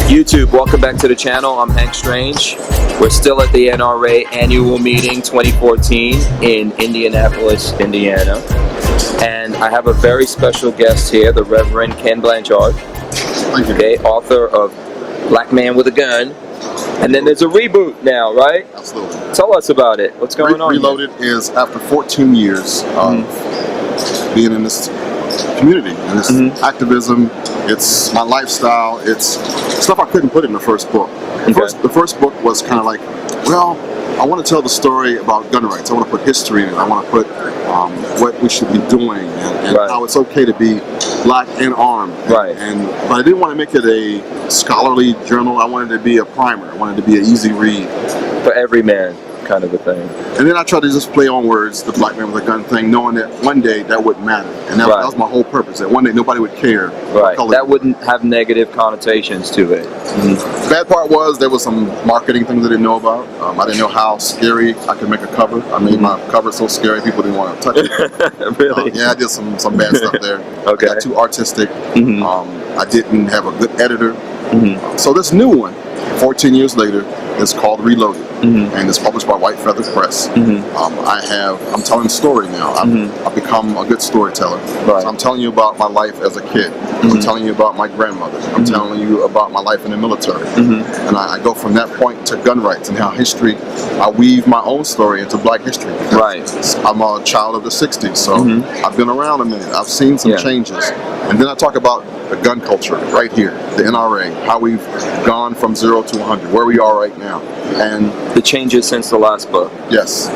YouTube, welcome back to the channel. I'm Hank Strange. We're still at the NRA annual meeting 2014 in Indianapolis, Indiana. And I have a very special guest here, the Reverend Kenn Blanchard. Thank you. Okay, author of Black Man with a Gun. And then there's a reboot now, right? Absolutely. Tell us about it. What's going on? Reloaded is after 14 years of being in this community and this activism. It's my lifestyle. It's stuff I couldn't put in the first book. The first book was kind of like, well, I want to tell the story about gun rights. I want to put history in it. I want to put what we should be doing and how it's okay to be black and armed. But I didn't want to make it a scholarly journal. I wanted it to be a primer. I wanted it to be an easy read. For every man kind of a thing. And then I tried to just play on words, the black man with a gun thing, knowing that one day that wouldn't matter. And that was my whole purpose, that one day nobody would care. That wouldn't have negative connotations to it. Bad part was there was some marketing things I didn't know about. I didn't know how scary I could make a cover. I made my cover so scary people didn't want to touch it. Really? Yeah, I did some bad stuff there. I got too artistic. I didn't have a good editor. So this new one, 14 years later, is called Reloaded, and it's published by White Feather Press. I'm telling a story now. I've become a good storyteller. So I'm telling you about my life as a kid. I'm telling you about my grandmother. I'm telling you about my life in the military. And I go from that point to gun rights and how history, I weave my own story into black history. I'm a child of the 60s, so I've been around a minute. I've seen some changes. And then I talk about the gun culture right here, the NRA, how we've gone from 0 to 100, where we are right now. And the changes since the last book. Yes.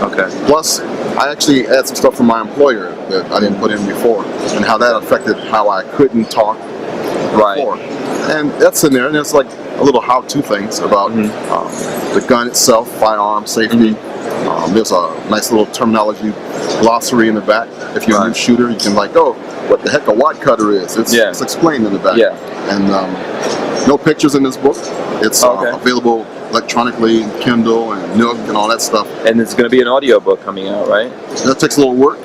Plus, I actually add some stuff from my employer that I didn't put in before, and how that affected how I couldn't talk before. And that's in there, and it's like a little how-to things about the gun itself, firearm safety. There's a nice little terminology glossary in the back. If you're a new shooter, you can like, oh, what the heck a wad cutter is. It's explained in the back. And no pictures in this book. It's available electronically, Kindle and Nook and all that stuff. And it's going to be an audio book coming out, right? That takes a little work.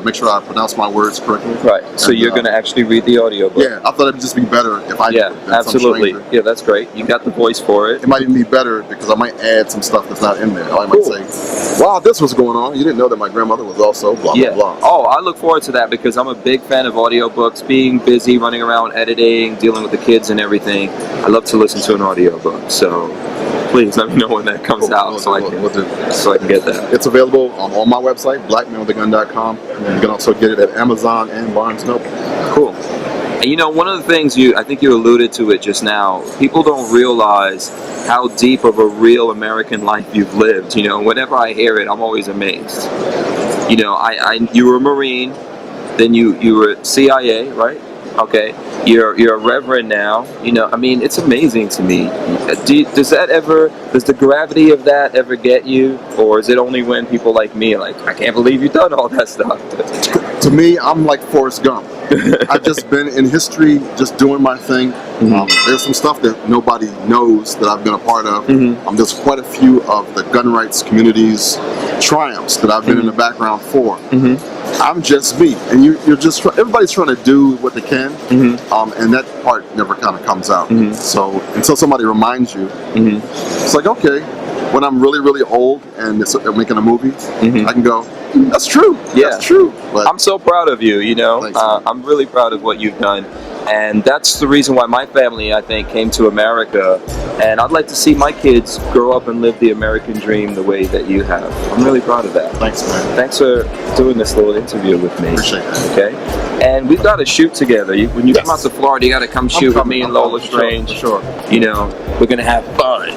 Make sure I pronounce my words correctly. So you're going to actually read the audio book? Yeah, I thought it'd just be better if I did it than absolutely. Some stranger. Yeah, that's great. You got the voice for it. It might even be better because I might add some stuff that's not in there. I might say, wow, this was going on. You didn't know that my grandmother was also blah, blah, blah. Oh, I look forward to that because I'm a big fan of audiobooks. Being busy, running around, editing, dealing with the kids and everything, I love to listen to an audiobook. So please let me know when that comes out so I can get that. It's available on my website, blackmanwithagun.com. You can also get it at Amazon and Barnes & Noble. Cool. And you know, one of the things I think you alluded to it just now, people don't realize how deep of a real American life you've lived. You know, whenever I hear it, I'm always amazed. You know, you were a Marine, then you were CIA, right? Okay, you're a reverend now. You know, I mean, it's amazing to me. Does the gravity of that ever get you, or is it only when people like me are like, I can't believe you've done all that stuff? To me, I'm like Forrest Gump. I've just been in history, just doing my thing. There's some stuff that nobody knows that I've been a part of. There's quite a few of the gun rights community's triumphs that I've been in the background for. I'm just me, and you're just everybody's trying to do what they can, and that part never kind of comes out. So until somebody reminds you, it's like, okay, when I'm really, really old and they're making a movie, I can go, that's true. That's true. But I'm so proud of you. You know, I'm really proud of what you've done. And that's the reason why my family, I think, came to America. And I'd like to see my kids grow up and live the American dream the way that you have. I'm really proud of that. Thanks, man. Thanks for doing this little interview with me. Appreciate that. Okay? And we've got to shoot together. When you come out to Florida, you got to come shoot with me and Lola Strange. For sure. You know, we're going to have fun.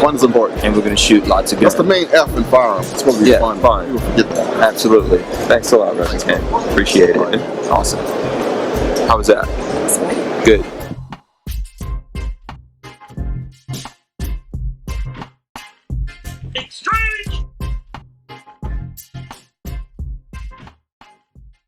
Fun's important. And we're going to shoot lots of guns. That's the main F in firearms. It's supposed to be fun. People forget that. Absolutely. Thanks a lot, Reverend Kenn. Appreciate it. Awesome. How was that? Good.